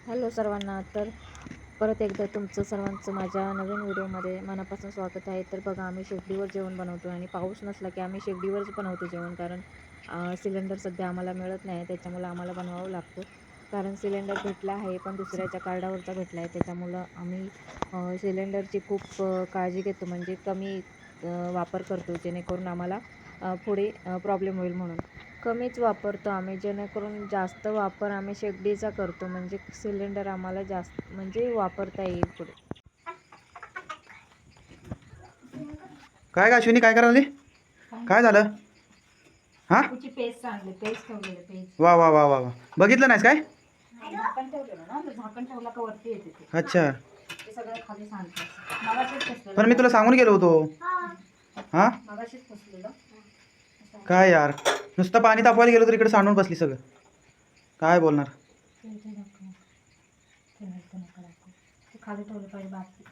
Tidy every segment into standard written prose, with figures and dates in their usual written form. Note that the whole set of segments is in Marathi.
हॅलो सर्वांना. तर परत एकदा तुमचं सर्वांचं माझ्या नवीन व्हिडिओमध्ये मनापासून स्वागत आहे. तर बघा, आम्ही शेगडीवर जेवण बनवतो आणि पाऊस नसला की आम्ही शेगडीवरच बनवतो जेवण. कारण सिलेंडर सध्या आम्हाला मिळत नाही, त्याच्यामुळं आम्हाला बनवावं लागतो. कारण सिलेंडर भेटला आहे पण दुसऱ्याच्या कार्डावरचा भेटला आहे, त्याच्यामुळं आम्ही सिलेंडरची खूप काळजी घेतो. म्हणजे कमी वापर करतो, जेणेकरून आम्हाला पुढे प्रॉब्लेम होईल म्हणून कमीच वापरतो आम्ही. जेणेकरून जास्त वापर आम्ही शेगडीचा करतो, म्हणजे सिलेंडर आम्हाला जास्त म्हणजे वापरता येईल पुढे. काय का अश्विनी, काय करायला? काय झालं? हा, पेस्ट आणली, पेस्ट ठेवलेली, पेस्ट. वा वा वा वा वा, बघितलं नाहीस काय? झाकण ठेवलेलं ना, झाकण ठेवला का वरती येते ते. अच्छा, ते सगळं खाली सांडतं. मगाशीच फसलेलं. पण मी तुला सांगून गेलो होतो. हा, मगाशीच फसलेलं. काय यार, नुसतं पाणी तापवायला गेलो तर इकडे सांडून बसली सगळं. काय बोलणार? ते खाली ठेवलं पाहिजे बाकी.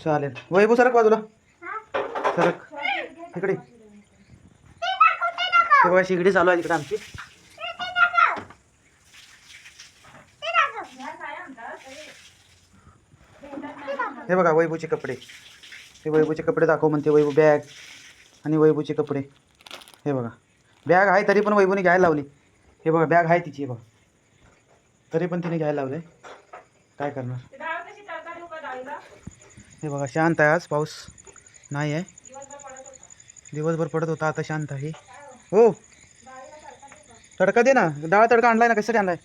चालेल. वैभव सरक बाजूला, सरक इकडे. तेव्हा शिगडी चालू आहे इकडे आमची. हे बघा वैभवचे कपडे. हे वैभवचे कपडे दाखव म्हणते. वैभव बॅग आणि वैभवचे कपडे. हे बघा, बॅग आहे तरी पण वैभवने घ्यायला लावली. हे बघा, बॅग आहे तिची. हे बघा, तरी पण तिने घ्यायला लावले. काय करणार? हे बघा, शांत आहे आज, पाऊस नाही आहे. दिवसभर पडत होता, आता शांत आहे. हो, तडका दे ना. डाळ तडका आणलाय ना, कशासाठी आणलाय?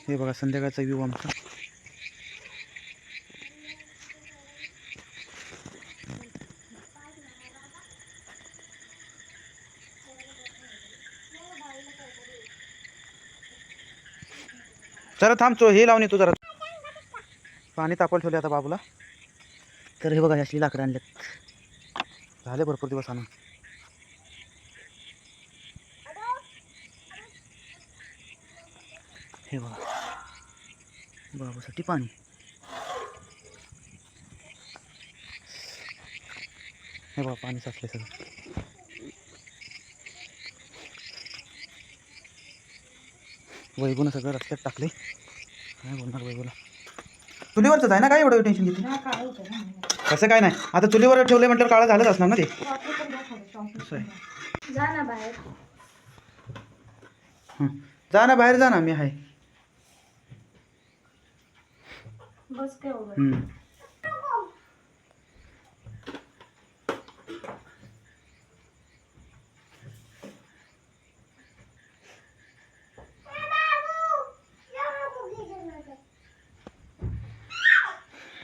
हे बघा संध्याकाळचा व्ह्यू आमचा. जरा थांबतो, हे लावून येतो जरा. पाणी तापवलं ठेवले आता बाबूला. तर हे बघा, असली लाकडं आणल्यात. झाले भरपूर दिवस आणून. हे बघा, बाबूसाठी पाणी. हे बघा, पाणी साचले सगळं. वैभवनं सगळं रस्त्यात टाकले. काय बोलणार वैभवला? चुलीवरच आहे ना, काय एवढं टेन्शन घेते? कसं काय नाही, आता चुलीवर ठेवले म्हटल्यावर काळं झालंच असणार ना ते. असं आहे. जा ना बाहेर. जा ना बाहेर, जा ना, मी आहे. बस केवढं.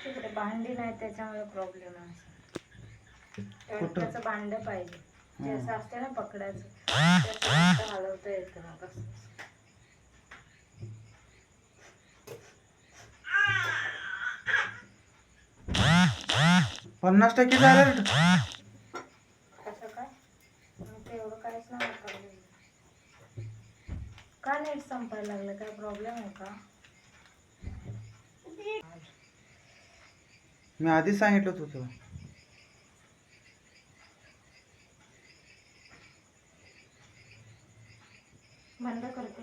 तिकडे भांडी नाही, त्याच्यामुळे प्रॉब्लेम आहे. त्याचं भांड पाहिजे, जे असं असते ना पकडायचं, त्याचं हलवता येतं मग असं. 50% झालं. कसं काय? मग ते एवढं काहीच नाही वापरलं. का नेट संपायला लागलं? काय प्रॉब्लेम आहे का? मी आधीच सांगितलं होतं. बंद करते.